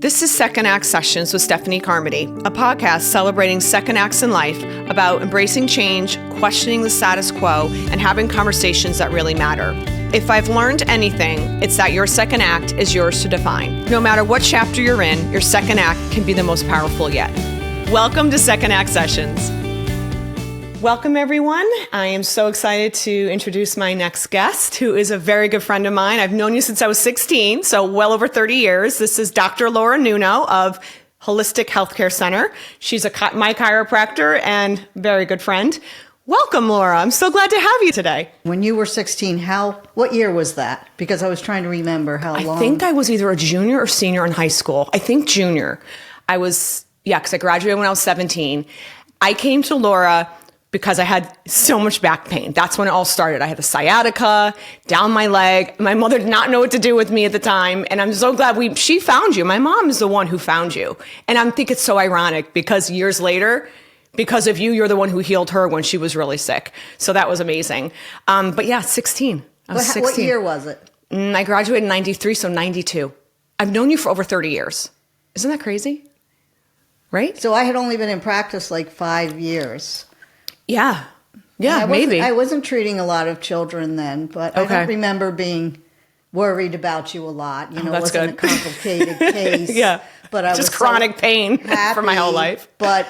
This is Second Act Sessions with Stephanie Carmody, a podcast celebrating second acts in life about embracing change, questioning the status quo, and having conversations that really matter. If I've learned anything, it's that your second act is yours to define. No matter what chapter you're in, your second act can be the most powerful yet. Welcome to Second Act Sessions. Welcome, everyone. I am so excited to introduce my next guest, who is a very good friend of mine. I've known you since I was 16, so well over 30 years. This is Dr. Laura Nuno of Holistic Healthcare Center. She's my chiropractor and very good friend. Welcome, Laura. I'm so glad to have you today. When you were 16, what year was that? Because I was trying to remember how long. I think I was either a junior or senior in high school. I think junior. Because I graduated when I was 17. I came to Laura because I had so much back pain. That's when it all started. I had the sciatica down my leg. My mother did not know what to do with me at the time. And I'm so glad she found you. My mom is the one who found you. And I think it's so ironic because years later, because of you, you're the one who healed her when she was really sick. So that was amazing. But yeah, 16. I was 16. What year was it? I graduated in 93, so 92. I've known you for over 30 years. Isn't that crazy? Right? So I had only been in practice like 5 years. Yeah, maybe. I wasn't treating a lot of children then, but okay. I don't remember being worried about you a lot. You know, it wasn't a complicated case. Yeah, but I just was chronic pain for my whole life. But,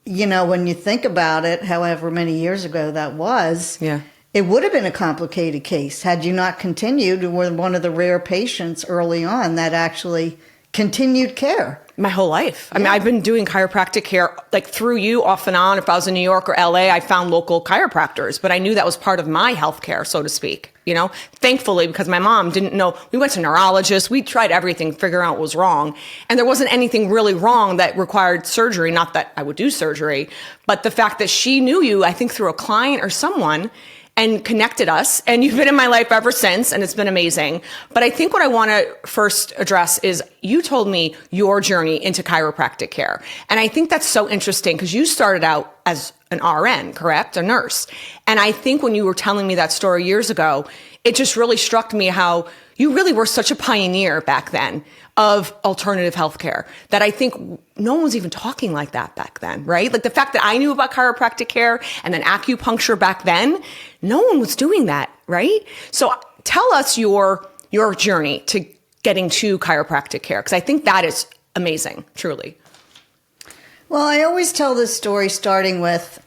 you know, when you think about it, however many years ago that was, it would have been a complicated case had you not continued. You were one of the rare patients early on that actually continued care. My whole life. I mean, I've been doing chiropractic care like through you off and on. If I was in New York or LA, I found local chiropractors, but I knew that was part of my healthcare, so to speak, you know, thankfully, because my mom didn't know. We went to neurologists. We tried everything, figuring out what was wrong. And there wasn't anything really wrong that required surgery. Not that I would do surgery, but the fact that she knew you, I think through a client or someone, and connected us. And you've been in my life ever since, and it's been amazing. But I think what I want to first address is you told me your journey into chiropractic care. And I think that's so interesting because you started out as an RN, correct? A nurse. And I think when you were telling me that story years ago, it just really struck me how you really were such a pioneer back then of alternative healthcare that I think no one was even talking like that back then, right? Like the fact that I knew about chiropractic care and then acupuncture back then, no one was doing that, right? So tell us your journey to getting to chiropractic care, because I think that is amazing, truly. Well, I always tell this story starting with,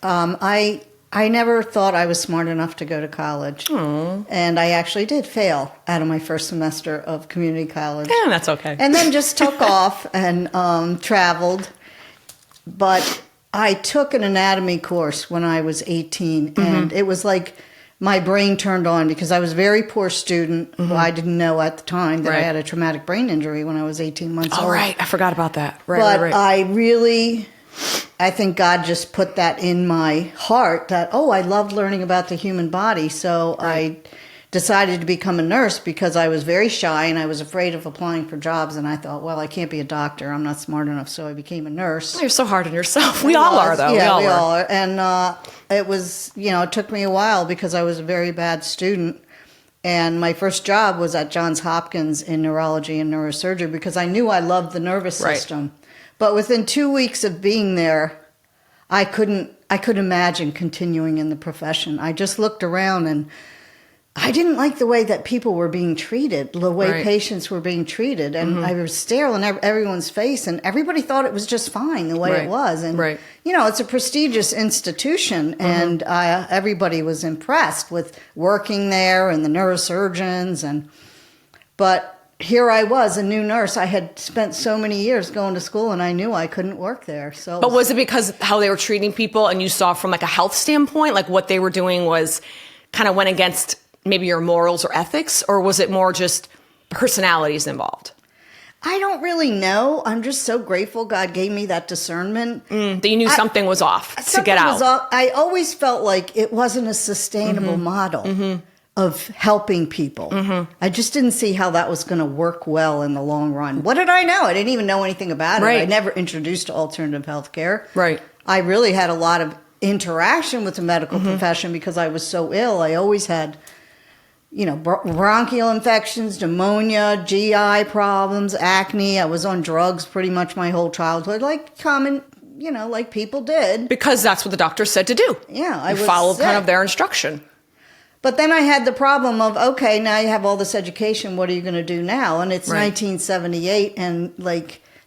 I never thought I was smart enough to go to college. Aww. And I actually did fail out of my first semester of community college. Yeah, that's okay. And then just took off and traveled. But I took an anatomy course when I was 18, and it was like my brain turned on because I was a very poor student. Well, I didn't know at the time that I had a traumatic brain injury when I was 18 months old. Oh, right. I forgot about that. Right. I think God just put that in my heart that, I loved learning about the human body. So I decided to become a nurse because I was very shy and I was afraid of applying for jobs. And I thought, well, I can't be a doctor. I'm not smart enough. So I became a nurse. You're so hard on yourself. We all are, though. Yeah, we all are. And it was, it took me a while because I was a very bad student. And my first job was at Johns Hopkins in neurology and neurosurgery because I knew I loved the nervous system. But within 2 weeks of being there, I couldn't imagine continuing in the profession. I just looked around and I didn't like the way that people were being treated, the way patients were being treated. And I was staring at everyone's face and everybody thought it was just fine the way it was. And, it's a prestigious institution and everybody was impressed with working there and the neurosurgeons. But here I was, a new nurse. I had spent so many years going to school and I knew I couldn't work there. But was it because how they were treating people and you saw from like a health standpoint, like what they were doing was kind of went against maybe your morals or ethics, or was it more just personalities involved? I don't really know. I'm just so grateful God gave me that discernment. That you knew something was off to get out. I always felt like it wasn't a sustainable model of helping people. I just didn't see how that was going to work well in the long run. What did I know? I didn't even know anything about it. I never introduced to alternative healthcare. I really had a lot of interaction with the medical profession because I was so ill. I always had bronchial infections, pneumonia, GI problems, acne. I was on drugs pretty much my whole childhood, like common, like people did. Because that's what the doctor said to do. Yeah, I You was followed sick. kind of their instruction. But then I had the problem of, okay, now you have all this education. What are you going to do now? And it's Right. 1978, and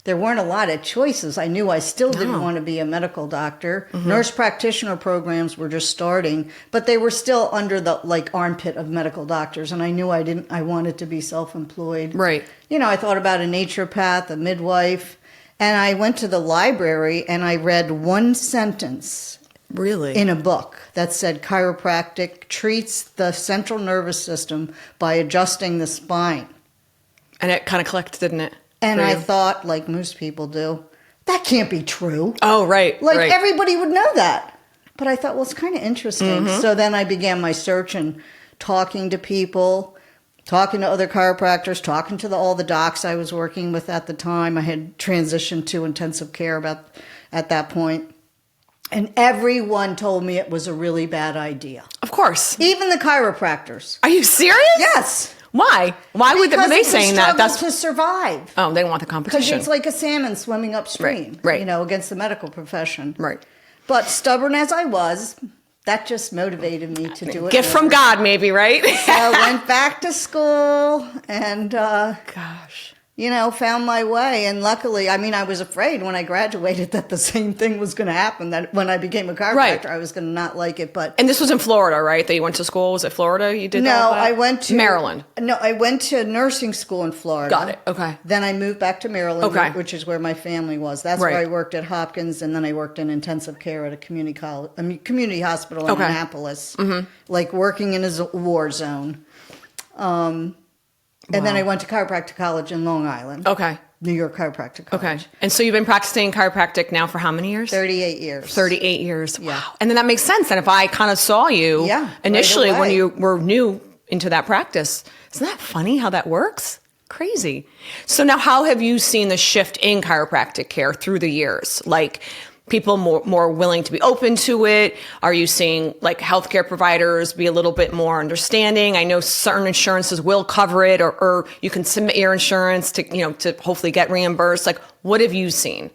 there weren't a lot of choices. I knew I still didn't want to be a medical doctor. Nurse practitioner programs were just starting, but they were still under the armpit of medical doctors. And I knew I wanted to be self-employed. Right. I thought about a naturopath, a midwife, and I went to the library and I read one sentence Really? in a book that said chiropractic treats the central nervous system by adjusting the spine. And it kind of clicked, didn't it? And for I you? thought, like most people do, that can't be true. Oh, right. right. Everybody would know that. But I thought, well, it's kind of interesting. So then I began my search and talking to people, talking to other chiropractors, talking to all the docs I was working with at the time. I had transitioned to intensive care at that point. And everyone told me it was a really bad idea. Of course. Even the chiropractors. Are you serious? Yes. Why? Why were Because they it's a saying that? struggle to survive. Oh, they want the Because competition. it's like a salmon swimming upstream, Right. against the medical profession. Right. But stubborn as I was, that just motivated me to do it. Gift from more. God, maybe, right? So I went back to school and, Gosh. found my way. And luckily, I was afraid when I graduated that the same thing was going to happen, that when I became a chiropractor, Right. I was going to not like it. But And this was in Florida, right? That you went to school? Was it Florida you did no, all that? I went to Maryland. No, I went to nursing school in Florida. Got it. Okay. Then I moved back to Maryland, Okay. which is where my family was. That's Right. where I worked at Hopkins, and then I worked in intensive care at a community hospital in Okay. Annapolis, like working in a war zone. And then I went to chiropractic college in Long Island, Okay. New York Chiropractic College. Okay. And so you've been practicing chiropractic now for how many years? 38 years. 38 years. Yeah. Wow. And then that makes sense. And if I kind of saw you Yeah, initially right when away. you were new into that practice, isn't that funny how that works? Crazy. So now how have you seen the shift in chiropractic care through the years? Like people more willing to be open to it? Are you seeing like healthcare providers be a little bit more understanding? I know certain insurances will cover it or you can submit your insurance to, to hopefully get reimbursed. Like what have you seen?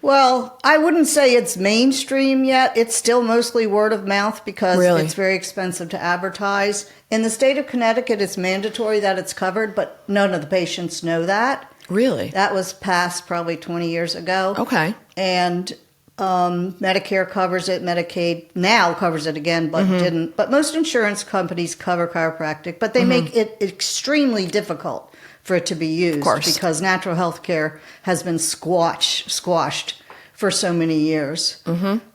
Well, I wouldn't say it's mainstream yet. It's still mostly word of mouth because Really? it's very expensive to advertise. In the state of Connecticut, it's mandatory that it's covered, but none of the patients know that. Really? That was passed probably 20 years ago. Okay. And Medicare covers it. Medicaid now covers it again, but didn't. But most insurance companies cover chiropractic, but they make it extremely difficult for it to be used. Of course. Because natural health care has been squashed for so many years.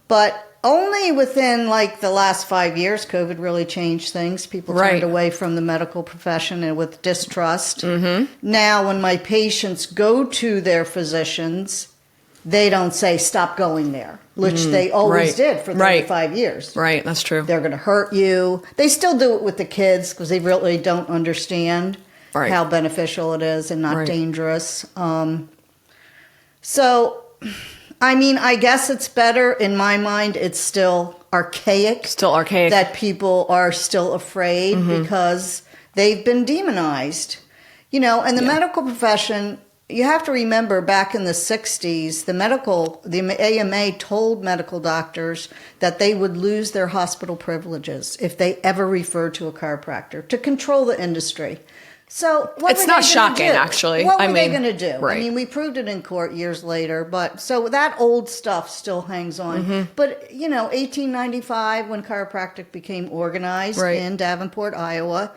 But only within the last 5 years, COVID really changed things. People Right. turned away from the medical profession and with distrust. Now, when my patients go to their physicians, they don't say, stop going there, which they always right. did for Right. 35 years. Right. That's true. They're going to hurt you. They still do it with the kids because they really don't understand Right. how beneficial it is and not Right. dangerous. I guess it's better. In my mind, it's still archaic. Still archaic. That people are still afraid because they've been demonized. And the medical profession, you have to remember back in the 60s, the AMA told medical doctors that they would lose their hospital privileges if they ever referred to a chiropractor to control the industry. So what It's were not they gonna shocking, do? actually. What I were they mean, going to do? right. We proved it in court years later, but so that old stuff still hangs on. But 1895 when chiropractic became organized Right. in Davenport, Iowa,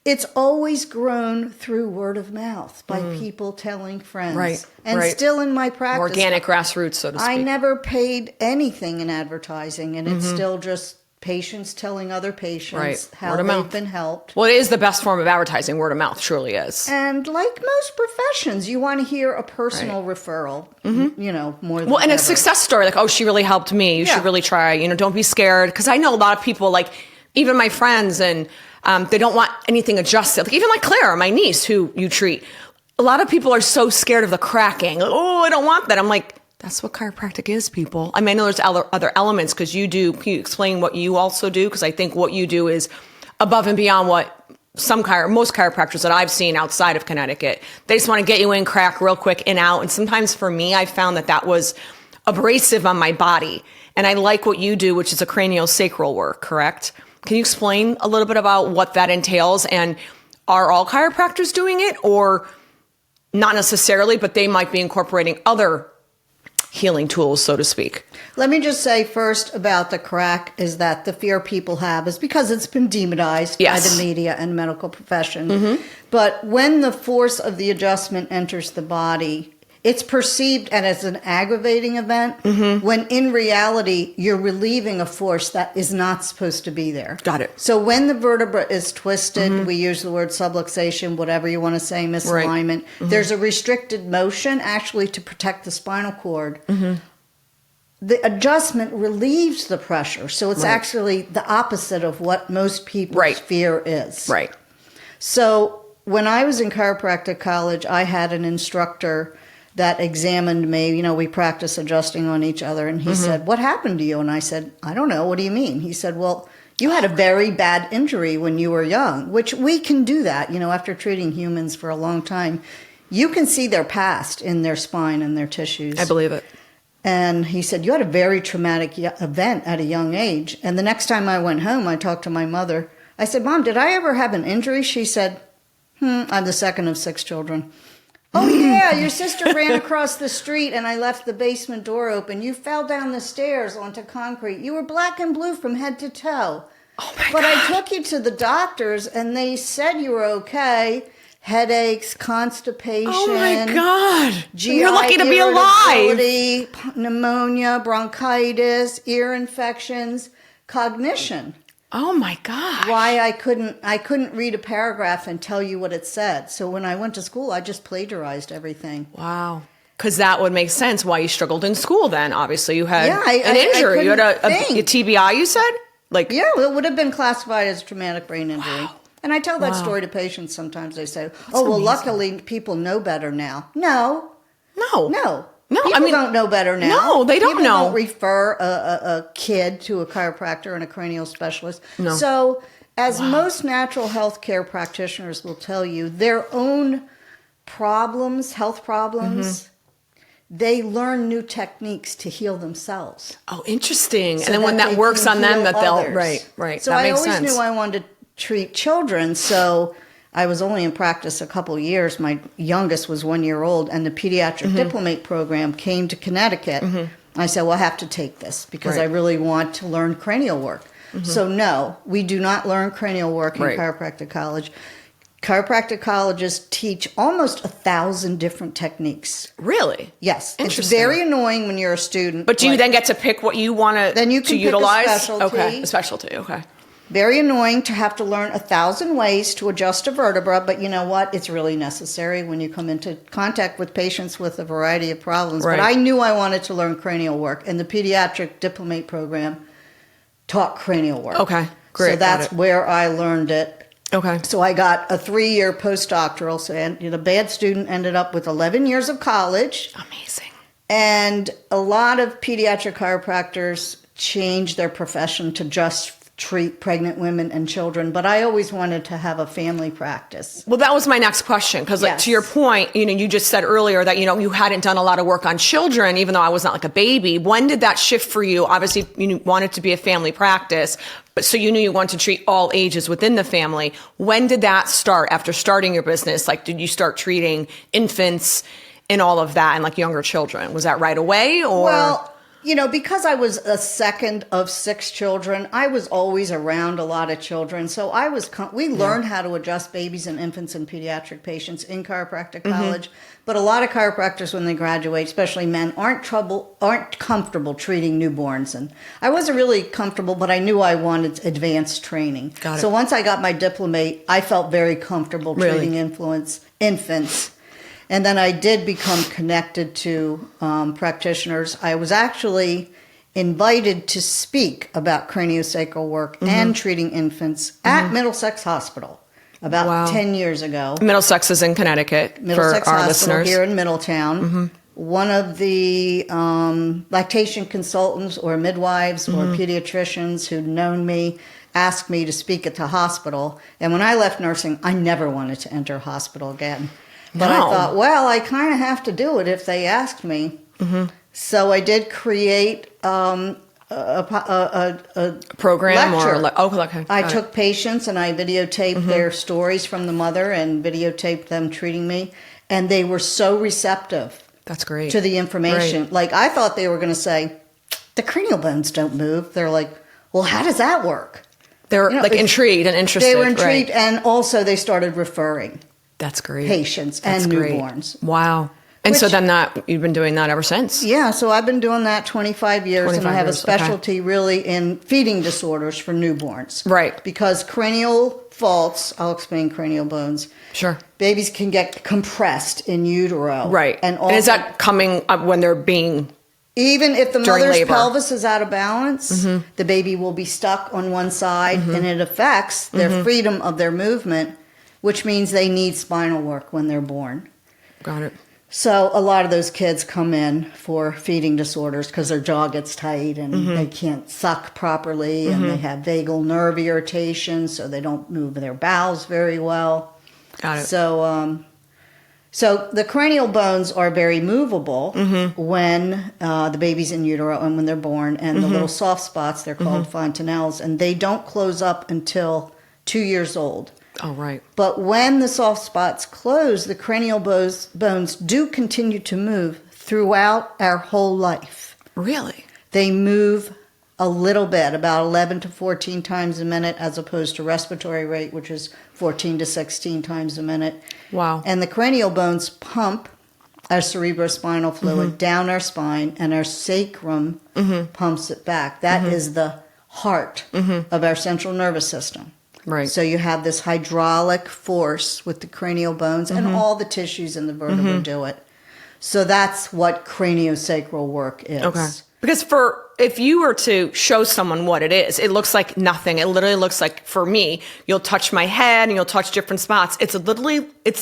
it's always grown through word of mouth by people telling friends. Right, And right. still in my practice, Organic grassroots, so to speak. I never paid anything in advertising, and it's still just patients telling other patients Right. how Word of they've mouth. been helped. Well, it is the best form of advertising. Word of mouth truly is. And like most professions, you want to hear a personal referral, more than Well, and a ever. success story, like, oh, she really helped me. You Yeah. should really try. Don't be scared. Because I know a lot of people, like, even my friends, and they don't want anything adjusted. Like, even like Claire, my niece, who you treat. A lot of people are so scared of the cracking. Like, oh, I don't want that. I'm like, that's what chiropractic is, people. I know there's other elements because can you explain what you also do? Because I think what you do is above and beyond what most chiropractors that I've seen outside of Connecticut, they just want to get you in, crack real quick, in, out. And sometimes for me, I found that was abrasive on my body. And I like what you do, which is a craniosacral work, correct? Can you explain a little bit about what that entails? And are all chiropractors doing it, or not necessarily, but they might be incorporating other healing tools, so to speak? Let me just say first about the crack is that the fear people have is because it's been demonized by the media and medical profession. But when the force of the adjustment enters the body, it's perceived as an aggravating event, when in reality, you're relieving a force that is not supposed to be there. Got it. So when the vertebra is twisted, we use the word subluxation, whatever you want to say, misalignment. There's a restricted motion actually to protect the spinal cord. The adjustment relieves the pressure. So it's actually the opposite of what most people's fear is. Right. So when I was in chiropractic college, I had an instructor that examined me. You know, we practice adjusting on each other. And he said, "What happened to you?" And I said, "I don't know. What do you mean?" He said, "Well, you had a very bad injury when you were young," which we can do that. You know, after treating humans for a long time, you can see their past in their spine and their tissues. I believe it. And he said, "You had a very traumatic event at a young age." And the next time I went home, I talked to my mother. I said, "Mom, did I ever have an injury?" She said, "I'm the second of 6 children." "Oh, yeah, your sister ran across the street and I left the basement door open. You fell down the stairs onto concrete. You were black and blue from head to toe. Oh, my But God. I took you to the doctors and they said you were okay. Headaches, constipation. Oh, my God. GI You're lucky to be alive. irritability, pneumonia, bronchitis, ear infections, cognition." Oh, my God. Why I couldn't read a paragraph and tell you what it said. So when I went to school, I just plagiarized everything. Wow. Because that would make sense why you struggled in school then. Obviously, you had an I injury. You had a couldn't think. TBI, you said? Like, Yeah, it would have been classified as traumatic brain injury. Wow. And I tell that Wow. story to patients sometimes. They say, "Oh, well, amazing. luckily people know better now." No. No, People I mean, don't know better now. No, they don't People know. don't refer a kid to a chiropractor and a cranial specialist. No. So, as most natural health care practitioners will tell you, their own problems, health problems, they learn new techniques to heal themselves. Oh, interesting. So and then when that that they works can on them, heal that they'll, others. right. So that I makes always sense. knew I wanted to treat children. So I was only in practice a couple of years. My youngest was 1 year old, and the pediatric diplomate program came to Connecticut. I said, "Well, I have to take this because I really want to learn cranial work." So no, we do not learn cranial work in chiropractic college. Chiropractic colleges teach almost 1,000 different techniques. Really? Yes. It's Interesting. very annoying when you're a student. But do you then get to pick what you want to Then you can pick a utilize? specialty. Okay, a specialty. Okay. Very annoying to have to learn 1,000 ways to adjust a vertebra, but you know what? It's really necessary when you come into contact with patients with a variety of problems. Right. But I knew I wanted to learn cranial work, and the pediatric diplomate program taught cranial work. Okay, great. So that's Got it. where I learned it. Okay. So I got a 3-year postdoctoral. So a bad student ended up with 11 years of college. Amazing. And a lot of pediatric chiropractors change their profession to just treat pregnant women and children, but I always wanted to have a family practice. Well, that was my next question, because Yes. to your point, you just said earlier that, you hadn't done a lot of work on children, even though I was not like a baby. When did that shift for you? Obviously, you wanted to be a family practice, but so you knew you wanted to treat all ages within the family. When did that start after starting your business? Like, did you start treating infants and all of that and like younger children? Was that right away or? Well, because I was a second of 6 children, I was always around a lot of children. So we learned how to adjust babies and infants and pediatric patients in chiropractic college. But a lot of chiropractors, when they graduate, especially men, aren't comfortable treating newborns. And I wasn't really comfortable, but I knew I wanted advanced training. Got it. So once I got my diplomate, I felt very comfortable treating infants. And then I did become connected to practitioners. I was actually invited to speak about craniosacral work and treating infants at Middlesex Hospital about 10 years ago. Middlesex is in Connecticut Middlesex for our Hospital listeners. here in Middletown. One of the lactation consultants or midwives or pediatricians who'd known me asked me to speak at the hospital. And when I left nursing, I never wanted to enter a hospital again. But I thought, well, I kind of have to do it if they asked me. So I did create a program lecture. I took patients and I videotaped their stories from the mother and videotaped them treating me. And they were so receptive. That's great. To the information. Right. Like, I thought they were going to say, the cranial bones don't move. They're like, well, how does that work? They're like intrigued and interested. They were intrigued, right. and also they started referring. That's great. Patients and newborns. Wow. And so then you've been doing that ever since? Yeah, so I've been doing that 25 years, and I have a specialty really in feeding disorders for newborns. Right. Because cranial faults, I'll explain cranial bones. Sure. Babies can get compressed in utero. Right. And is that coming up when they're being... Even if the mother's labor. pelvis is out of balance, the baby will be stuck on one side, and it affects their freedom of their movement, which means they need spinal work when they're born. Got it. So a lot of those kids come in for feeding disorders because their jaw gets tight and they can't suck properly, and they have vagal nerve irritation, so they don't move their bowels very well. Got it. So the cranial bones are very movable when the baby's in utero and when they're born, and the little soft spots, they're called fontanelles, and they don't close up until 2 years old. Oh, right. But when the soft spots close, the cranial bones do continue to move throughout our whole life. Really? They move a little bit, about 11 to 14 times a minute, as opposed to respiratory rate, which is 14 to 16 times a minute. Wow. And the cranial bones pump our cerebrospinal fluid down our spine, and our sacrum pumps it back. That is the heart of our central nervous system. Right. So you have this hydraulic force with the cranial bones, and all the tissues in the vertebra do it. So that's what craniosacral work is. Okay. Because if you were to show someone what it is, it looks like nothing. It literally looks like, for me, you'll touch my head and you'll touch different spots. It's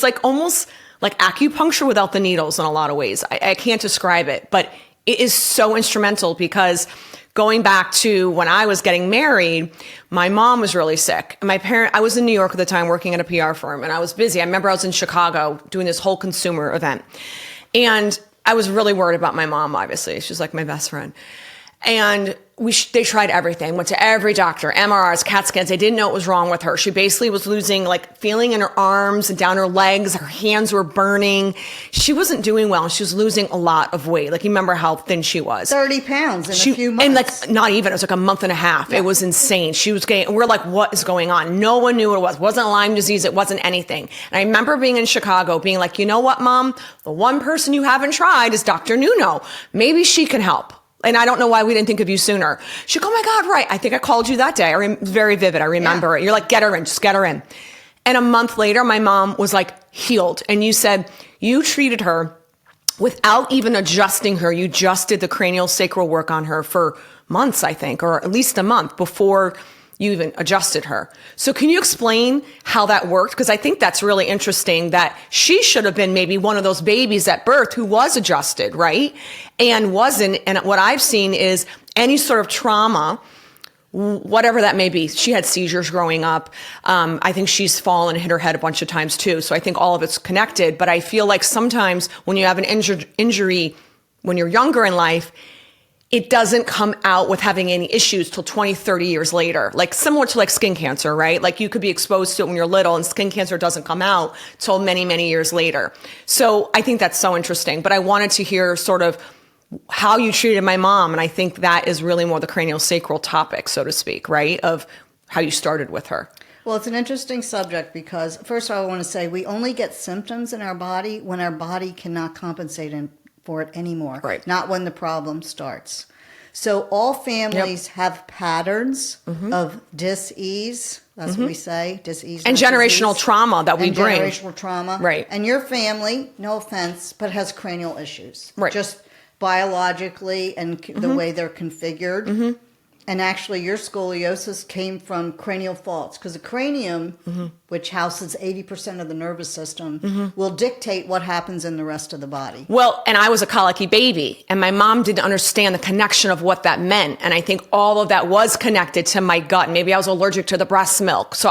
like almost like acupuncture without the needles in a lot of ways. I can't describe it, but it is so instrumental because going back to when I was getting married, my mom was really sick. I was in New York at the time working at a PR firm, and I was busy. I remember I was in Chicago doing this whole consumer event, and I was really worried about my mom, obviously. She's like my best friend. And they tried everything, went to every doctor, MRIs, CAT scans. They didn't know what was wrong with her. She basically was losing feeling in her arms and down her legs. Her hands were burning. She wasn't doing well. She was losing a lot of weight. You remember how thin she was. 30 pounds in a few months. And not even, it was a month and a half. Yeah. It was insane. She was we're like, what is going on? No one knew what it was. It wasn't Lyme disease. It wasn't anything. And I remember being in Chicago being like, you know what, Mom? The one person you haven't tried is Dr. Nuno. Maybe she can help. And I don't know why we didn't think of you sooner. She goes, oh my God, right. I think I called you that day. Very vivid. I remember it. You're like, get her in, just get her in. And a month later, my mom was healed. And you said you treated her without even adjusting her. You just did the cranial sacral work on her for months, I think, or at least a month before you even adjusted her. So can you explain how that worked? Because I think that's really interesting that she should have been maybe one of those babies at birth who was adjusted, right? And wasn't. And what I've seen is any sort of trauma, whatever that may be. She had seizures growing up. I think she's fallen and hit her head a bunch of times too. So I think all of it's connected. But I feel like sometimes when you have an injury when you're younger in life, it doesn't come out with having any issues till 20, 30 years later. Similar to skin cancer, right? You could be exposed to it when you're little and skin cancer doesn't come out till many, many years later. So I think that's so interesting. But I wanted to hear sort of how you treated my mom. And I think that is really more the craniosacral topic, so to speak, right? Of how you started with her. Well, it's an interesting subject because, first of all, I want to say we only get symptoms in our body when our body cannot compensate for it anymore. Right. Not when the problem starts. So all families have patterns of dis-ease. That's what we say, dis-ease. And generational trauma that we bring. Generational trauma. Right. And your family, no offense, but has cranial issues. Right. Just biologically and the way they're configured. And actually, your scoliosis came from cranial faults because the cranium, which houses 80% of the nervous system, will dictate what happens in the rest of the body. Well, and I was a colicky baby, and my mom didn't understand the connection of what that meant. And I think all of that was connected to my gut. Maybe I was allergic to the breast milk. So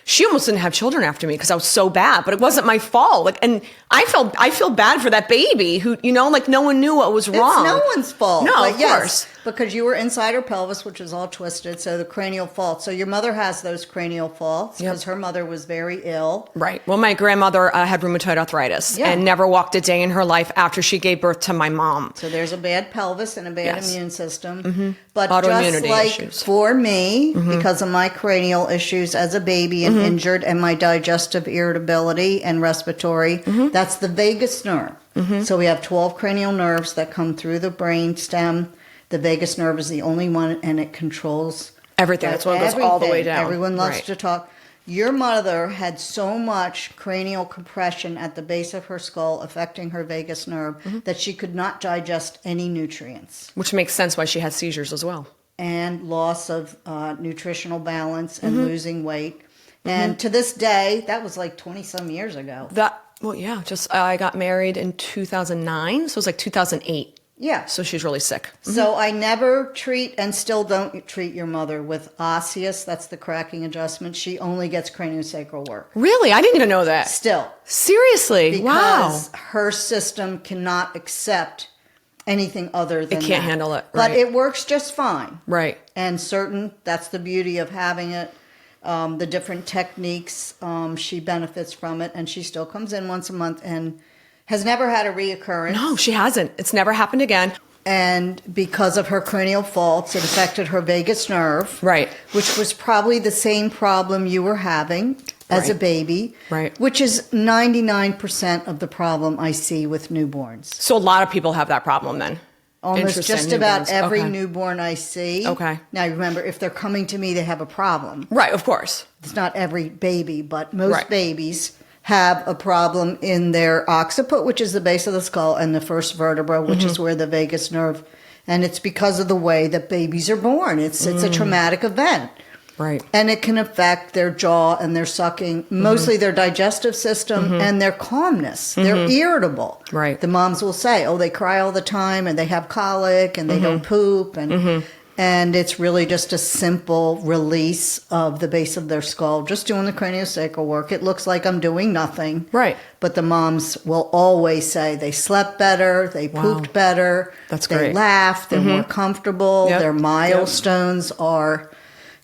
she almost didn't have children after me because I was so bad, but it wasn't my fault. Like, and I feel bad for that baby who, like no one knew what was wrong. It's no one's fault. No, but of yes, course. Because you were inside her pelvis, which is all twisted. So the cranial fault. So your mother has those cranial faults because her mother was very ill. Right. Well, my grandmother had rheumatoid arthritis and never walked a day in her life after she gave birth to my mom. So there's a bad pelvis and a bad immune system. But Autoimmunity just like issues. for me, because of my cranial issues as a baby and injured and my digestive irritability and respiratory, that's the vagus nerve. So we have 12 cranial nerves that come through the brain stem. The vagus nerve is the only one, and it controls everything. That's what goes all the way down. Everyone loves to talk. Your mother had so much cranial compression at the base of her skull affecting her vagus nerve that she could not digest any nutrients. Which makes sense why she has seizures as well. And loss of nutritional balance and losing weight. And to this day, that was like 20-some years ago. I got married in 2009, so it was like 2008. Yeah. So she's really sick. So I never treat and still don't treat your mother with osseous. That's the cracking adjustment. She only gets craniosacral work. Really? I didn't even know that. Still. Seriously? Because her system cannot accept anything other than it can't that. handle it. But it works just fine. Right. And that's the beauty of having it. The different techniques, she benefits from it. And she still comes in once a month and has never had a reoccurrence. No, she hasn't. It's never happened again. And because of her cranial faults, it affected her vagus nerve. Right. Which was probably the same problem you were having as a baby. Right. Which is 99% of the problem I see with newborns. So a lot of people have that problem then? Almost just about every newborn I see. Okay. Now, remember, if they're coming to me, they have a problem. Right, of course. It's not every baby, but most babies have a problem in their occiput, which is the base of the skull, and the first vertebra, which is where the vagus nerve, and it's because of the way that babies are born. It's a traumatic event. Right. And it can affect their jaw and their sucking, mostly their digestive system and their calmness. They're irritable. Right. The moms will say, they cry all the time and they have colic and they don't poop and it's really just a simple release of the base of their skull, just doing the craniosacral work. It looks like I'm doing nothing. Right. But the moms will always say they slept better, they pooped better, That's they great. laughed, they're more comfortable, Yep. their milestones are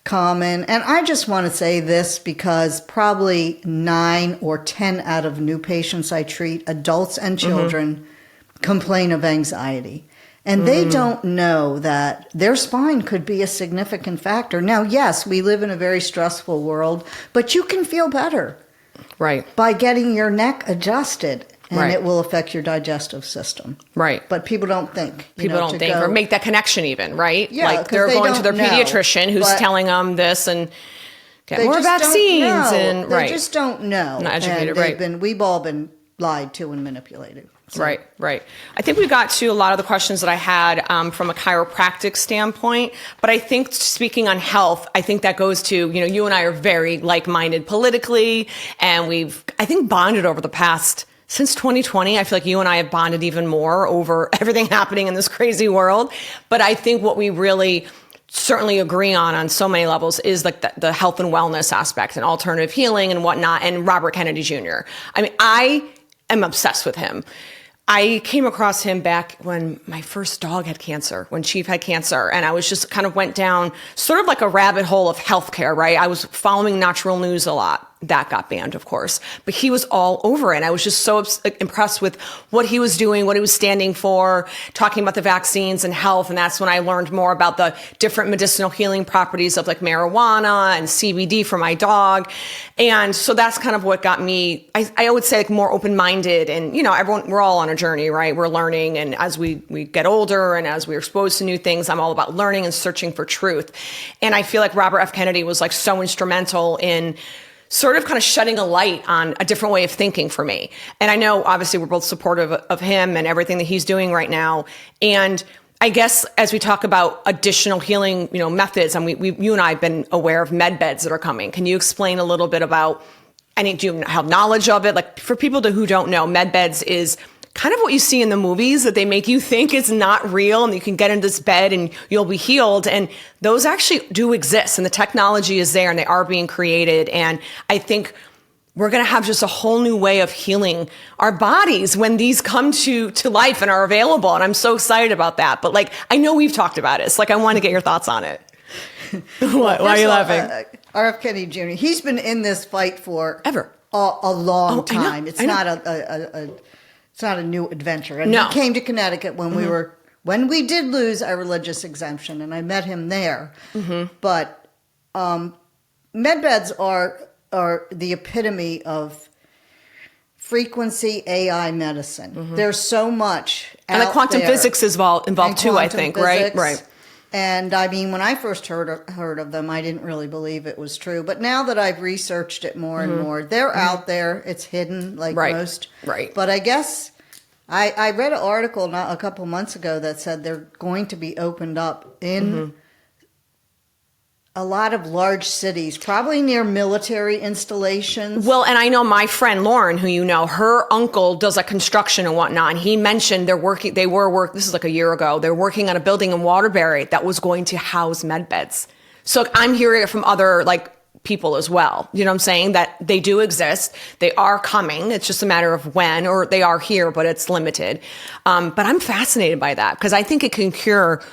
common. And I just want to say this because probably 9 or 10 out of new patients I treat, adults and children, complain of anxiety. And they don't know that their spine could be a significant factor. Now, yes, we live in a very stressful world, but you can feel better by getting your neck adjusted. And it will affect your digestive system. Right. But people don't think. People don't think or make that connection even, right? Yeah, like they're going to their pediatrician who's telling them this and get more vaccines. And They just don't know. Not educated, and we've all been lied to and manipulated. So. Right. I think we got to a lot of the questions that I had from a chiropractic standpoint, but I think speaking on health, I think that goes to, you and I are very like-minded politically, and we've, I think, bonded over the past, since 2020, I feel like you and I have bonded even more over everything happening in this crazy world. But I think what we really certainly agree on so many levels is like the health and wellness aspect and alternative healing and whatnot, and Robert Kennedy Jr. I mean, I am obsessed with him. I came across him back when my first dog had cancer, when Chief had cancer, and I was just kind of went down sort of like a rabbit hole of healthcare, right? I was following natural news a lot. That got banned, of course, but he was all over it. I was just so impressed with what he was doing, what he was standing for, talking about the vaccines and health. And that's when I learned more about the different medicinal healing properties of like marijuana and CBD for my dog. And so that's kind of what got me, I would say, like more open-minded. And, we're all on a journey, right? We're learning. And as we get older and as we're exposed to new things, I'm all about learning and searching for truth. And I feel like Robert F. Kennedy was like so instrumental in sort of kind of shedding a light on a different way of thinking for me. And I know obviously we're both supportive of him and everything that he's doing right now. And I guess as we talk about additional healing, methods, and you and I have been aware of med beds that are coming. Can you explain a little bit about, do you have knowledge of it? Like for people who don't know, med beds is kind of what you see in the movies that they make you think is not real and you can get in this bed and you'll be healed. And those actually do exist and the technology is there and they are being created. And I think we're going to have just a whole new way of healing our bodies when these come to life and are available. And I'm so excited about that. But I know we've talked about it. It's I want to get your thoughts on it. Why are you laughing? R.F. Kennedy Jr., he's been in this fight for ever a long time. I know. It's not a new adventure. And no. He came to Connecticut when we did lose our religious exemption, and I met him there. Mm-hmm. But med beds are the epitome of frequency AI medicine. Mm-hmm. There's so much out and the quantum there. Physics is involved too, I think, physics. Right. And when I first heard of them, I didn't really believe it was true. But now that I've researched it more and more, they're out there. It's hidden most. Right. But I guess I read an article a couple months ago that said they're going to be opened up in a lot of large cities, probably near military installations. Well, and I know my friend Lauren, who her uncle does construction and whatnot. And he mentioned this is a year ago, they're working on a building in Waterbury that was going to house med beds. So I'm hearing it from other people as well. You know what I'm saying? That they do exist. They are coming. It's just a matter of when, or they are here, but it's limited. But I'm fascinated by that because I think it can cure,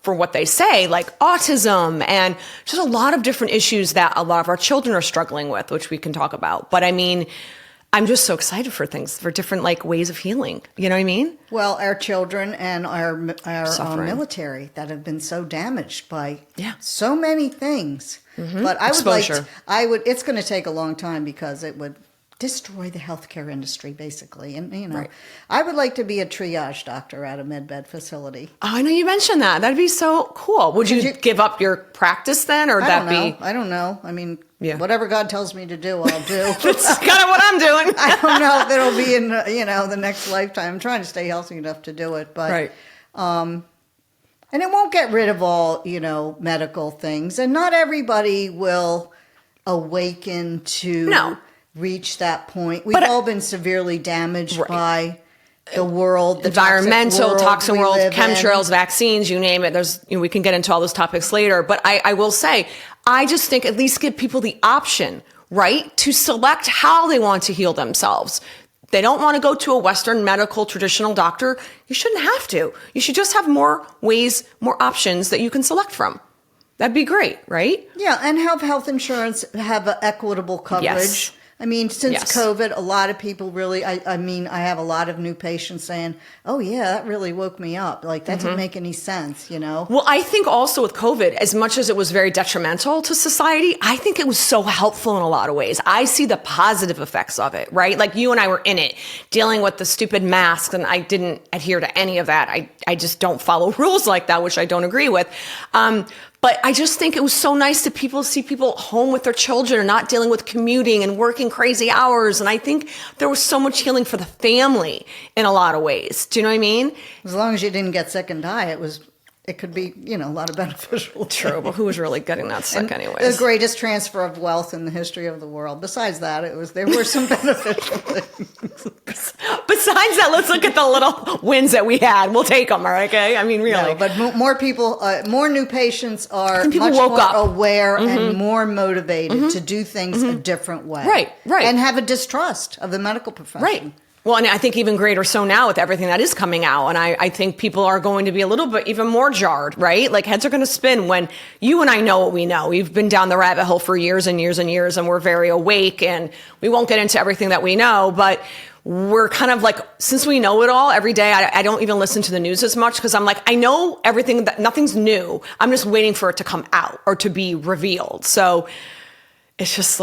for what they say, autism and just a lot of different issues that a lot of our children are struggling with, which we can talk about. But I'm just so excited for different ways of healing. You know what I mean? Well, our children and our military that have been so damaged by so many things. Mm-hmm. But it's going to take a long time because it would destroy the healthcare industry, basically. And, right. I would like to be a triage doctor at a medbed facility. Oh, I know you mentioned that. That'd be so cool. Would you give up your practice then, or I don't know. Whatever God tells me to do, I'll do. That's kind of what I'm doing. I don't know if it'll be in, the next lifetime. I'm trying to stay healthy enough to do it. But, right. And it won't get rid of all, medical things. And not everybody will awaken to reach that point. We've all been severely damaged by the world, the environmental, toxin world, chemtrails, in. Vaccines, you name it. There's, we can get into all those topics later. But I will say, I just think at least give people the option, right, to select how they want to heal themselves. They don't want to go to a Western medical traditional doctor. You shouldn't have to. You should just have more ways, more options that you can select from. That'd be great, right? Yeah, and have health insurance have equitable coverage. Yes. Since COVID, a lot of people really, I have a lot of new patients saying, oh, yeah, that really woke me up. That doesn't make any sense, Well, I think also with COVID, as much as it was very detrimental to society, I think it was so helpful in a lot of ways. I see the positive effects of it, right? You and I were in it, dealing with the stupid masks, and I didn't adhere to any of that. I just don't follow rules like that, which I don't agree with. But I just think it was so nice to see people home with their children and not dealing with commuting and working crazy hours. And I think there was so much healing for the family in a lot of ways. Do you know what I mean? As long as you didn't get sick and die, it could be, a lot of beneficial. True, but who was really getting that sick anyways? The greatest transfer of wealth in the history of the world. Besides that, there were some beneficial things. Besides that, let's look at the little wins that we had. We'll take them, all right, okay? Really. No, but more people, more new patients are much more aware and more motivated to do things a different way. Right. And have a distrust of the medical profession. Right. Well, and I think even greater so now with everything that is coming out. And I think people are going to be a little bit even more jarred, right? Heads are going to spin when you and I know what we know. We've been down the rabbit hole for years and years and years, and we're very awake, and we won't get into everything that we know, but we're kind of since we know it all every day, I don't even listen to the news as much because I'm I know everything, that nothing's new. I'm just waiting for it to come out or to be revealed. So it's just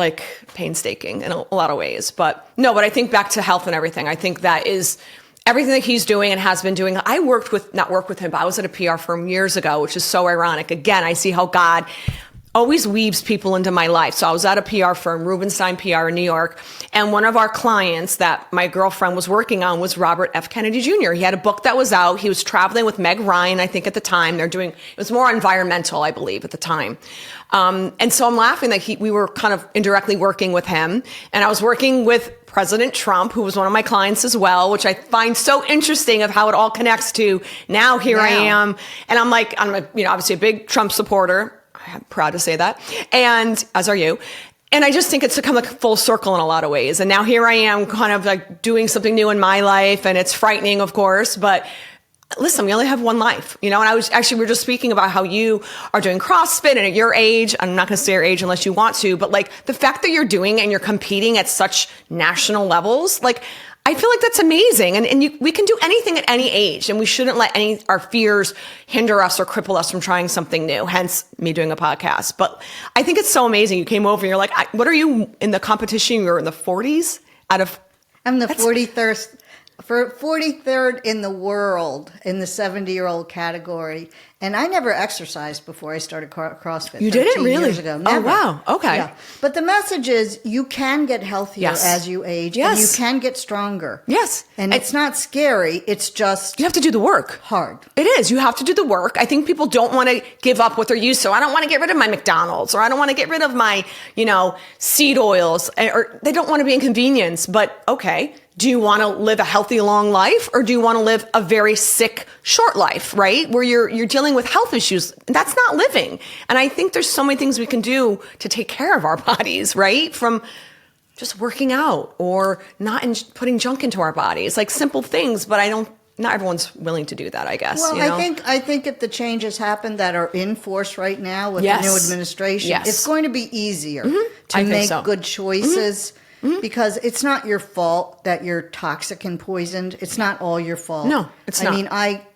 painstaking in a lot of ways. But I think back to health and everything. I think that is everything that he's doing and has been doing. I not worked with him, but I was at a PR firm years ago, which is so ironic. Again, I see how God always weaves people into my life. So I was at a PR firm, Rubenstein PR in New York, and one of our clients that my girlfriend was working on was Robert F. Kennedy Jr. He had a book that was out. He was traveling with Meg Ryan, I think at the time. It was more environmental, I believe, at the time. And so I'm laughing that we were kind of indirectly working with him. And I was working with President Trump, who was one of my clients as well, which I find so interesting of how it all connects to now here I am. And I'm obviously a big Trump supporter. I'm proud to say that. And as are you. And I just think it's come like full circle in a lot of ways. And now here I am kind of like doing something new in my life. And it's frightening, of course, but listen, we only have one life, and we were just speaking about how you are doing CrossFit and at your age, I'm not going to say your age unless you want to, but like the fact that you're doing it and you're competing at such national levels, like I feel like that's amazing. And we can do anything at any age, and we shouldn't let our fears hinder us or cripple us from trying something new. Hence me doing a podcast. But I think it's so amazing. You came over and you're like, what are you in the competition? You're in the 40s I'm the 43rd in the world in the 70-year-old category. And I never exercised before I started CrossFit. You didn't really? Years ago. Never. Oh, wow. Okay. Yeah. But the message is you can get healthier as you age. Yes. And you can get stronger. Yes. And it's not scary. It's just... You have to do the work. Hard. It is. You have to do the work. I think people don't want to give up what they're used to. I don't want to get rid of my McDonald's, or I don't want to get rid of my, seed oils, or they don't want to be inconvenienced. But okay, do you want to live a healthy, long life, or do you want to live a very sick, short life, right? Where you're dealing with health issues. That's not living. And I think there's so many things we can do to take care of our bodies, right? From just working out or not putting junk into our bodies, like simple things, but not everyone's willing to do that, I guess. Well, I think if the changes happen that are in force right now with the new administration, it's going to be easier to make good choices. Because it's not your fault that you're toxic and poisoned. It's not all your fault. No, it's not. I mean,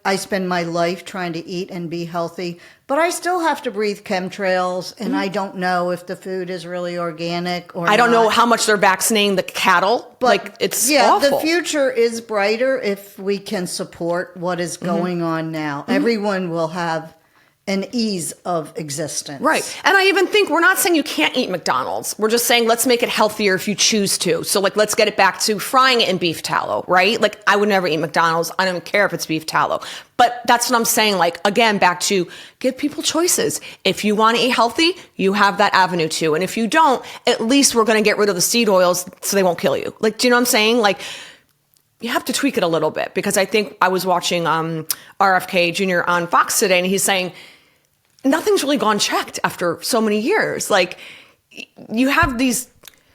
I spend my life trying to eat and be healthy, but I still have to breathe chemtrails, and I don't know if the food is really organic or not. I don't know how much they're vaccinating the cattle. But it's awful. The future is brighter if we can support what is going on now. Everyone will have an ease of existence. Right. And I even think we're not saying you can't eat McDonald's. We're just saying let's make it healthier if you choose to. So like let's get it back to frying it in beef tallow, right? Like I would never eat McDonald's. I don't care if it's beef tallow. But that's what I'm saying. Like again, back to give people choices. If you want to eat healthy, you have that avenue too. And if you don't, at least we're going to get rid of the seed oils so they won't kill you. Like, do you know what I'm saying? Like you have to tweak it a little bit, because I think I was watching RFK Jr. on Fox today, and he's saying, nothing's really gone checked after so many years. Like you have these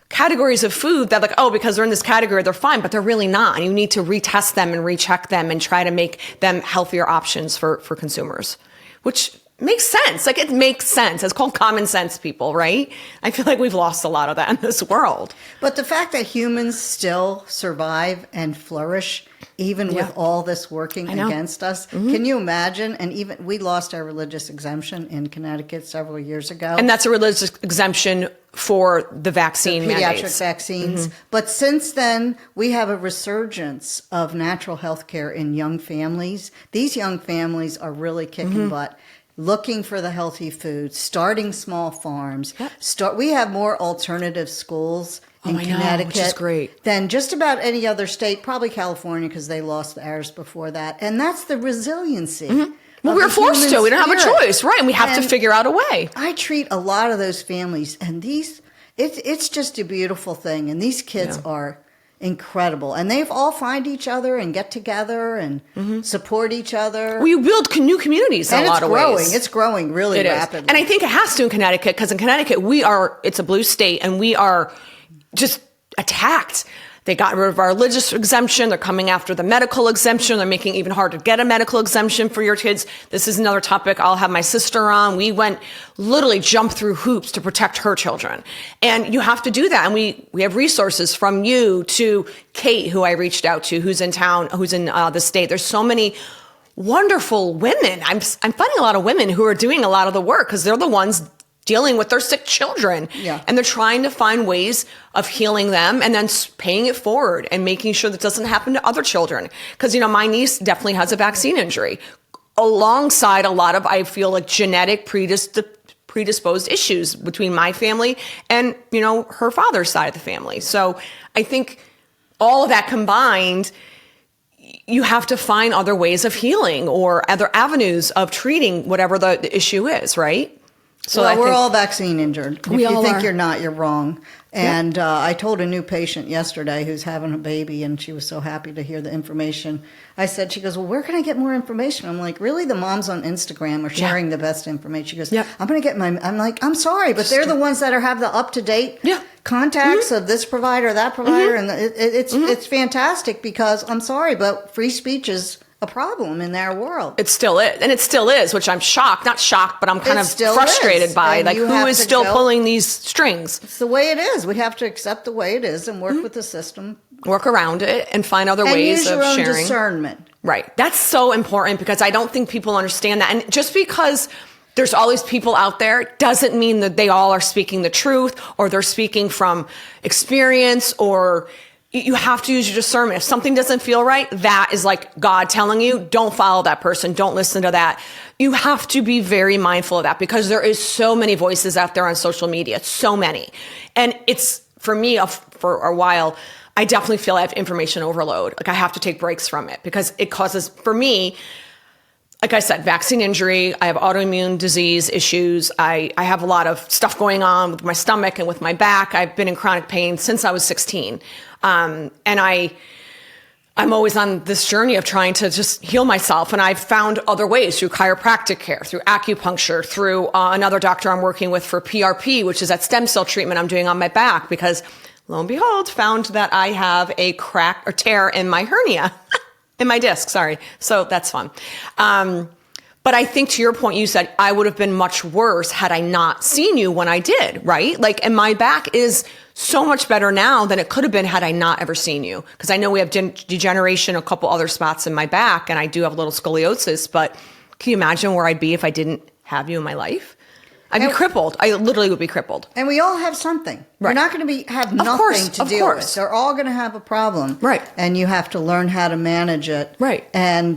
categories of food that because they're in this category, they're fine, but they're really not. And you need to retest them and recheck them and try to make them healthier options for consumers, which makes sense. Like it makes sense. It's called common sense, people, right? I feel like we've lost a lot of that in this world. But the fact that humans still survive and flourish even with all this working against us. Can you imagine? And even we lost our religious exemption in Connecticut several years ago. And that's a religious exemption for the vaccine mandates. Pediatric vaccines. But since then, we have a resurgence of natural health care in young families. These young families are really kicking butt. Looking for the healthy food, starting small farms. We have more alternative schools in Connecticut, which is great, than just about any other state, probably California, because they lost theirs before that. And that's the resiliency. Well, we were forced to. We don't have a choice, right? And we have to figure out a way. I treat a lot of those families, and it's just a beautiful thing. And these kids are incredible. And they've all find each other and get together and support each other. Well, you build new communities in a lot of ways. It's growing really rapidly. And I think it has to in Connecticut, because in Connecticut, it's a blue state, and we are just attacked. They got rid of our religious exemption. They're coming after the medical exemption. They're making it even harder to get a medical exemption for your kids. This is another topic I'll have my sister on. We literally jumped through hoops to protect her children. And you have to do that. And we have resources from you to Kate, who I reached out to, who's in town, who's in the state. There's so many wonderful women. I'm finding a lot of women who are doing a lot of the work, because they're the ones dealing with their sick children. And they're trying to find ways of healing them and then paying it forward and making sure that doesn't happen to other children. Because, my niece definitely has a vaccine injury alongside a lot of, I feel like, genetic predisposed issues between my family and, her father's side of the family. So I think all of that combined, you have to find other ways of healing or other avenues of treating whatever the issue is, right? So we're all vaccine injured. If you think are. you're not, you're wrong. And I told a new patient yesterday who's having a baby, and she was so happy to hear the information. I said, she goes, well, where can I get more information? I'm like, really? The moms on Instagram are sharing the best information. She goes, I'm going to get I'm like, I'm sorry, but they're the ones that have the up-to-date contacts of this provider, that provider. And it's fantastic because, I'm sorry, but free speech is a problem in their world. It still is. And it still is, which I'm not shocked, but I'm kind of frustrated by. Like, who is still pulling these strings? It's the way it is. We have to accept the way it is and work with the system. Work around it and find other ways use your of own sharing. Discernment. Right. That's so important because I don't think people understand that. And just because there's all these people out there doesn't mean that they all are speaking the truth or they're speaking from experience, or you have to use your discernment. If something doesn't feel right, that is like God telling you, don't follow that person. Don't listen to that. You have to be very mindful of that because there is so many voices out there on social media, so many. And it's, for me, for a while, I definitely feel I have information overload. Like, I have to take breaks from it because it causes, for me, like I said, vaccine injury, I have autoimmune disease issues. I have a lot of stuff going on with my stomach and with my back. I've been in chronic pain since I was 16. And I'm always on this journey of trying to just heal myself. And I've found other ways through chiropractic care, through acupuncture, through another doctor I'm working with for PRP, which is that stem cell treatment I'm doing on my back, because lo and behold, found that I have a crack or tear in my hernia, in my disc, sorry. So that's fun. But I think, to your point, you said I would have been much worse had I not seen you when I did, right? Like, and my back is so much better now than it could have been had I not ever seen you. Because I know we have degeneration, a couple other spots in my back, and I do have a little scoliosis, but can you imagine where I'd be if I didn't have you in my life? I'd be crippled. I literally would be crippled. And we all have something. Right. You're not going to have nothing to deal with. They're all going to have a problem. Right. And you have to learn how to manage it. Right. And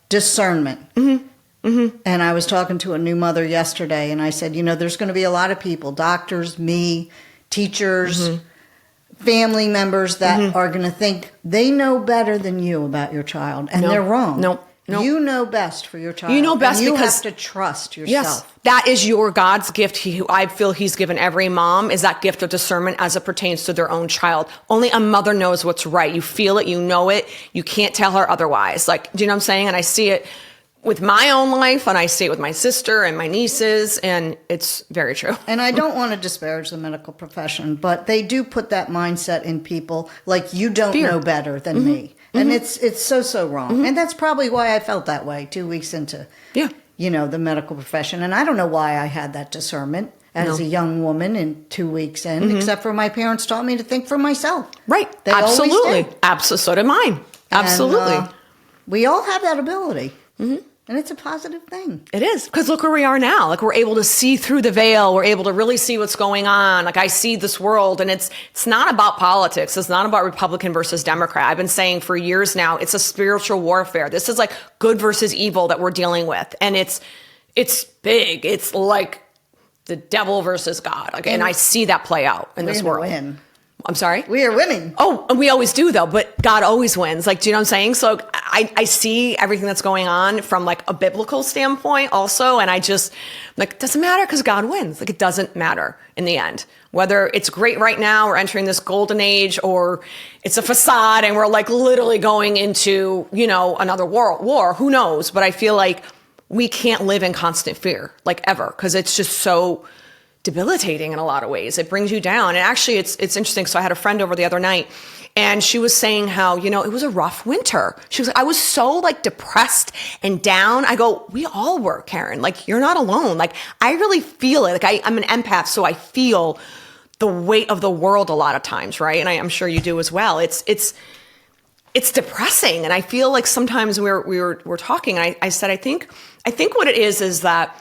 discernment. Mm-hmm. Mm-hmm. And I was talking to a new mother yesterday, and I said, there's going to be a lot of people, doctors, me, teachers, family members that are going to think they know better than you about your child. And they're wrong. Nope. You know best for your child. You know best, and you because have to trust yourself. Yes, that is your God's gift. I feel He's given every mom is that gift of discernment as it pertains to their own child. Only a mother knows what's right. You feel it, you know it. You can't tell her otherwise. Like, do you know what I'm saying? And I see it with my own life, and I see it with my sister and my nieces, and it's very true. And I don't want to disparage the medical profession, but they do put that mindset in people, like, you don't know better than me. And it's so wrong. And that's probably why I felt that way 2 weeks into, the medical profession. And I don't know why I had that discernment as a young woman in 2 weeks in, except for my parents taught me to think for myself. Right. They Absolutely. Always did. Absolutely. So did mine. Absolutely. And, we all have that ability. Mm-hmm. And it's a positive thing. It is. Because look where we are now. Like, we're able to see through the veil. We're able to really see what's going on. Like, I see this world, and it's not about politics. It's not about Republican versus Democrat. I've been saying for years now, it's a spiritual warfare. This is like good versus evil that we're dealing with. And it's big. It's like the devil versus God. Like, and I see that play out in this world. Win. I'm sorry? We are winning. Oh, and we always do, though, but God always wins. Like, do you know what I'm saying? So I see everything that's going on from, like, a biblical standpoint also, and I just, like, it doesn't matter because God wins. Like, it doesn't matter in the end. Whether it's great right now, we're entering this golden age, or it's a facade and we're, like, literally going into, another war. Who knows? But I feel like we can't live in constant fear, like, ever, because it's just so debilitating in a lot of ways. It brings you down. And actually, it's interesting. So I had a friend over the other night, and she was saying how, it was a rough winter. She was like, I was so, like, depressed and down. I go, we all were, Karen. Like, you're not alone. Like, I really feel it. Like, I'm an empath, so I feel the weight of the world a lot of times, right? And I'm sure you do as well. It's depressing. And I feel like sometimes we're talking, and I said, I think what it is that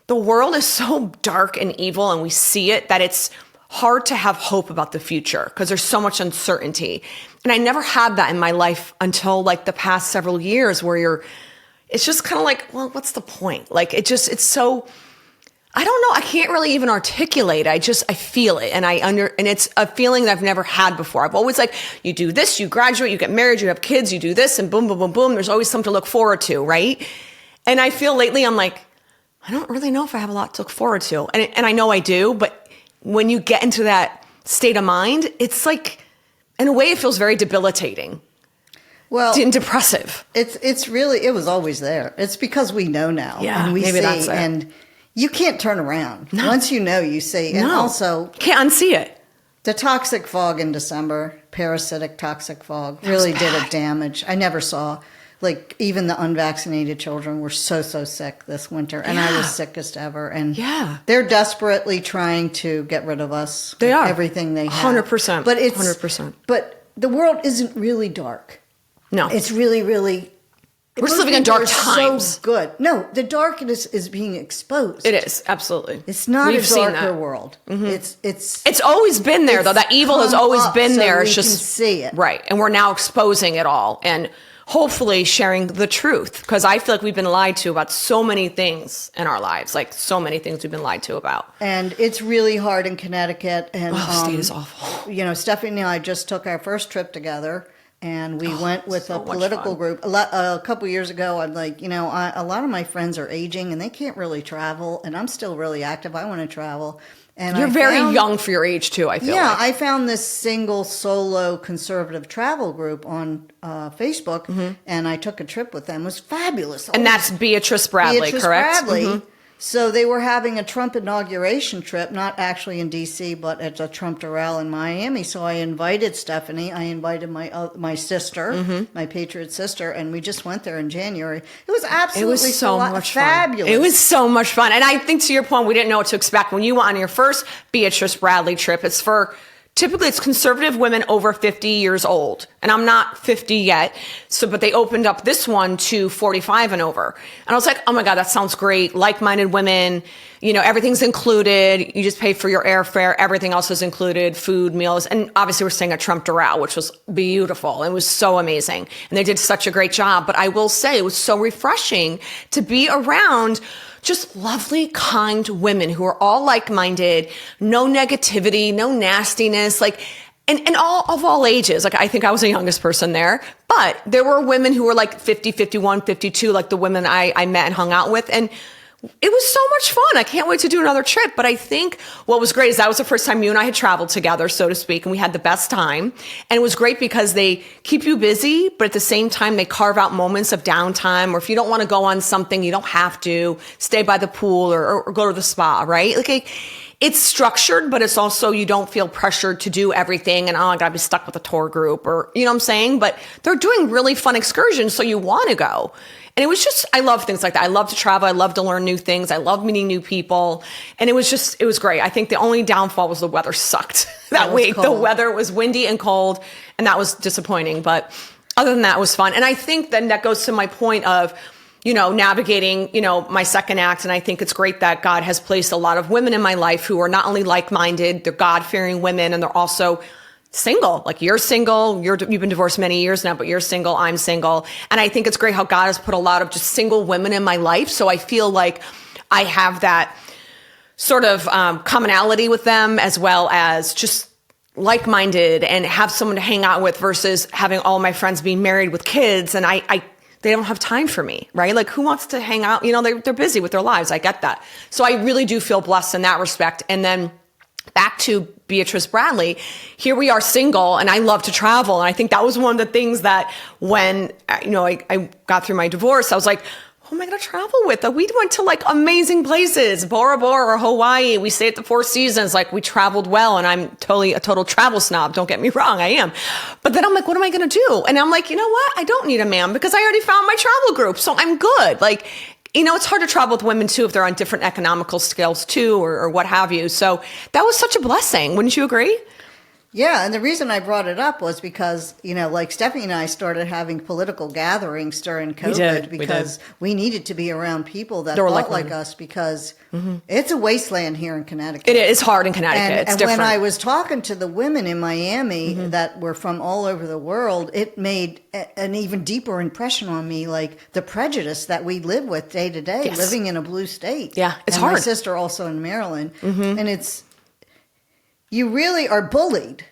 the world is so dark and evil, and we see it, that it's hard to have hope about the future because there's so much uncertainty. And I never had that in my life until, like, the past several years, where it's just kind of like, well, what's the point? Like, it's so, I don't know. I can't really even articulate. I feel it. And and it's a feeling that I've never had before. I've always like, you do this, you graduate, you get married, you have kids, you do this, and boom, boom, boom, boom. There's always something to look forward to, right? And I feel lately I'm like, I don't really know if I have a lot to look forward to. And I know I do, but when you get into that state of mind, it's like, in a way, it feels very debilitating. Well, and depressive. It's really, it was always there. It's because we know now. Yeah, and we maybe see, that's it. and you can't turn around. No. Once you know, you see. And also, can't unsee it. The toxic fog in December, parasitic toxic fog, really did a damage. I never saw, like, even the unvaccinated children were so sick this winter, and I was sickest ever. And they're desperately trying to get rid of us. They are. Everything they have. 100%. But it's 100%. But the world isn't really dark. No. It's really, really. We're just living in dark times. So good. No, the darkness is being exposed. It is, absolutely. It's not We've a seen darker that. world. Mm-hmm. It's always been there, though. That evil has always been there. It's just can see it. Right. And we're now exposing it all and hopefully sharing the truth, because I feel like we've been lied to about so many things in our lives, like so many things we've been lied to about. And it's really hard in Connecticut. And the state is awful. You know, Stephanie and I just took our first trip together. And we went with so a political fun. group. A couple years ago, I'm like, you know, a lot of my friends are aging and they can't really travel. And I'm still really active. I want to travel. And You're very young for your age, too, I feel like. Yeah, I found this single, solo, conservative travel group on Facebook. And I took a trip with them. It was fabulous. And that's Beatrice Bradley, correct? Bradley. So they were having a Trump inauguration trip, not actually in D.C., but at a Trump Doral in Miami. So I invited Stephanie. I invited my sister, my Patriot sister, and we just went there in January. It was absolutely fabulous. It was so much fun. And I think to your point, we didn't know what to expect. When you went on your first Beatrice Bradley trip, typically it's conservative women over 50 years old. And I'm not 50 yet. But they opened up this one to 45 and over. And I was like, oh my God, that sounds great. Like-minded women, you know, everything's included. You just pay for your airfare. Everything else is included, food, meals. And obviously we're staying at Trump Doral, which was beautiful. It was so amazing. And they did such a great job. But I will say it was so refreshing to be around just lovely, kind women who are all like-minded, no negativity, no nastiness, like, and all ages. Like, I think I was the youngest person there, but there were women who were like 50, 51, 52, like the women I met and hung out with. And it was so much fun. I can't wait to do another trip. But I think what was great is that was the first time you and I had traveled together, so to speak, and we had the best time. And it was great because they keep you busy, but at the same time, they carve out moments of downtime. Or if you don't want to go on something, you don't have to stay by the pool or go to the spa, right? Like, it's structured, but it's also, you don't feel pressured to do everything and, oh, I gotta be stuck with a tour group, or, you know what I'm saying? But they're doing really fun excursions, so you want to go. And it was just, I love things like that. I love to travel. I love to learn new things. I love meeting new people. And it was great. I think the only downfall was the weather sucked that week. The weather was windy and cold, and that was disappointing. But other than that, it was fun. And I think then that goes to my point of, you know, navigating, you know, my second act. And I think it's great that God has placed a lot of women in my life who are not only like-minded, they're God-fearing women, and they're also single. Like, you're single, you've been divorced many years now, but you're single, I'm single. And I think it's great how God has put a lot of just single women in my life. So I feel like I have that sort of commonality with them, as well as just like-minded and have someone to hang out with, versus having all my friends being married with kids. And they don't have time for me, right? Like, who wants to hang out? You know, they're busy with their lives. I get that. So I really do feel blessed in that respect. And then back to Beatrice Bradley, here we are single, and I love to travel. And I think that was one of the things that when, you know, I got through my divorce, I was like, who am I going to travel with? We went to like amazing places, Bora Bora or Hawaii. We stayed at the Four Seasons. Like, we traveled well, and I'm totally a total travel snob. Don't get me wrong, I am. But then I'm like, what am I going to do? And I'm like, you know what? I don't need a man because I already found my travel group. So I'm good. Like, you know, it's hard to travel with women too if they're on different economical scales too, or what have you. So that was such a blessing. Wouldn't you agree? Yeah, and the reason I brought it up was because, like Stephanie and I started having political gatherings during COVID because we needed to be around people that thought like us because it's a wasteland here in Connecticut. It is hard in Connecticut. It's different. When I was talking to the women in Miami that were from all over the world, it made an even deeper impression on me, like the prejudice that we live with day to day, living in a blue state. Yeah, it's and hard. My sister also in Maryland, and you really are bullied.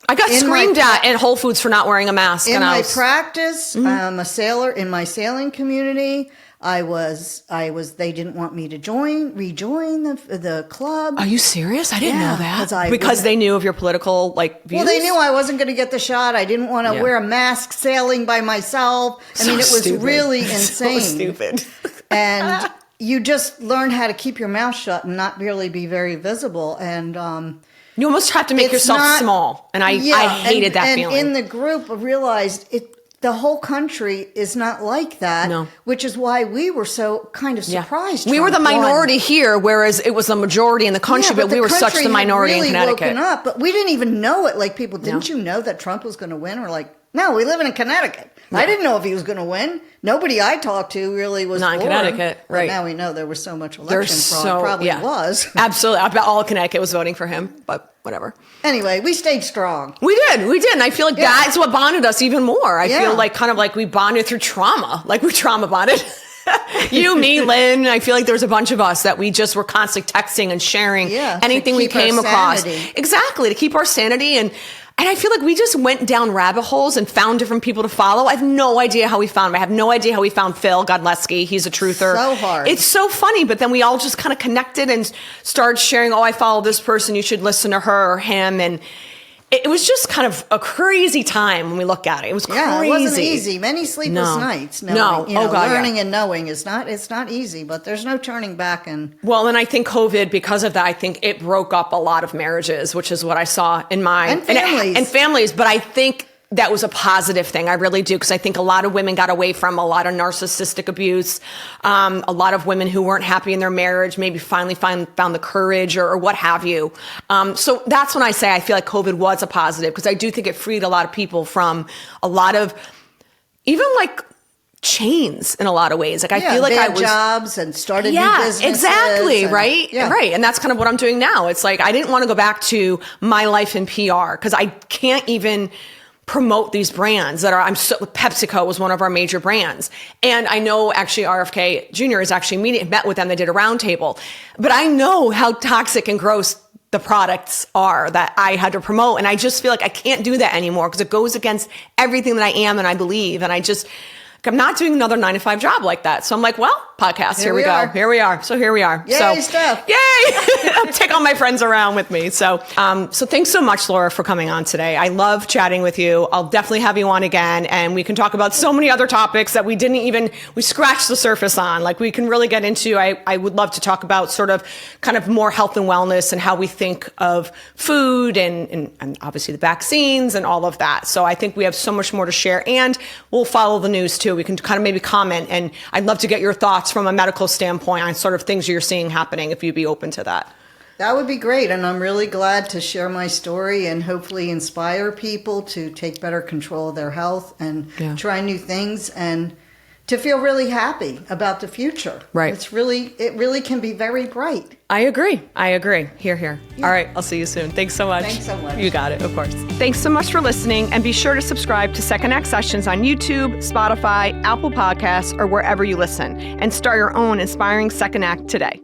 I got screamed at in Whole Foods for not wearing a mask. In my practice, I'm a sailor. In my sailing community, I was. They didn't want me to rejoin the club. Are you serious? I didn't know that. Because they knew of your political views? Well, they knew I wasn't going to get the shot. I didn't want to wear a mask sailing by myself. I mean, it was really insane. So stupid. And you just learn how to keep your mouth shut and not really be very visible. And you almost have to make yourself small. And I hated that feeling. And in the group, I realized the whole country is not like that, which is why we were so kind of surprised. We were the minority here, whereas it was the majority in the country, but we were such the minority in Connecticut. Woken up, but we didn't even know it. Like people, didn't you know that Trump was going to win? Or like, no, we live in Connecticut. Yeah. I didn't know if he was going to win. Nobody I talked to really was not in Connecticut, right? But now we know there was so much election fraud. Probably was. Absolutely. I bet all of Connecticut was voting for him, but whatever. Anyway, we stayed strong. We did. And I feel like that's what bonded us even more. I feel like kind of like we bonded through trauma. Like we trauma bonded. You, me, Lynn. I feel like there was a bunch of us that we just were constantly texting and sharing anything we came across. Exactly. To keep our sanity. And I feel like we just went down rabbit holes and found different people to follow. I have no idea how we found him. I have no idea how we found Phil Godleski. He's a truther. So hard. It's so funny, but then we all just kind of connected and started sharing, I follow this person. You should listen to her or him. And it was just kind of a crazy time when we look at it. It was crazy. Yeah, it wasn't easy. Many sleepless nights. Learning and knowing it's not easy, but there's no turning back. And I think COVID, because of that, I think it broke up a lot of marriages, which is what I saw in mine. And families. But I think that was a positive thing. I really do, because I think a lot of women got away from a lot of narcissistic abuse. A lot of women who weren't happy in their marriage maybe finally found the courage or what have you. So that's when I say I feel like COVID was a positive, because I do think it freed a lot of people from a lot of even like chains in a lot of ways. Like I feel like I was jobs and started new businesses. Exactly, right? Yeah. Right. And that's kind of what I'm doing now. It's like I didn't want to go back to my life in PR because I can't even promote these brands that are, PepsiCo was one of our major brands. And I know actually RFK Jr. is actually met with them. They did a roundtable, but I know how toxic and gross the products are that I had to promote. And I just feel like I can't do that anymore because it goes against everything that I am and I believe. And I'm not doing another 9-to-5 job like that. So I'm like, well, podcast, here we go. Here we are. So here we are. Yay, Steph. Yay! Take all my friends around with me. So thanks so much, Laura, for coming on today. I love chatting with you. I'll definitely have you on again. And we can talk about so many other topics that we scratched the surface on. Like we can really get into, I would love to talk about sort of kind of more health and wellness and how we think of food and obviously the vaccines and all of that. So I think we have so much more to share, and we'll follow the news too. We can kind of maybe comment, and I'd love to get your thoughts from a medical standpoint on sort of things you're seeing happening, if you'd be open to that. That would be great. And I'm really glad to share my story and hopefully inspire people to take better control of their health and try new things and to feel really happy about the future. Right. It really can be very bright. I agree. Here. Yeah. All right. I'll see you soon. Thanks so much. Thanks so much. You got it. Of course. Thanks so much for listening, and be sure to subscribe to Second Act Sessions on YouTube, Spotify, Apple Podcasts, or wherever you listen, and start your own inspiring second act today.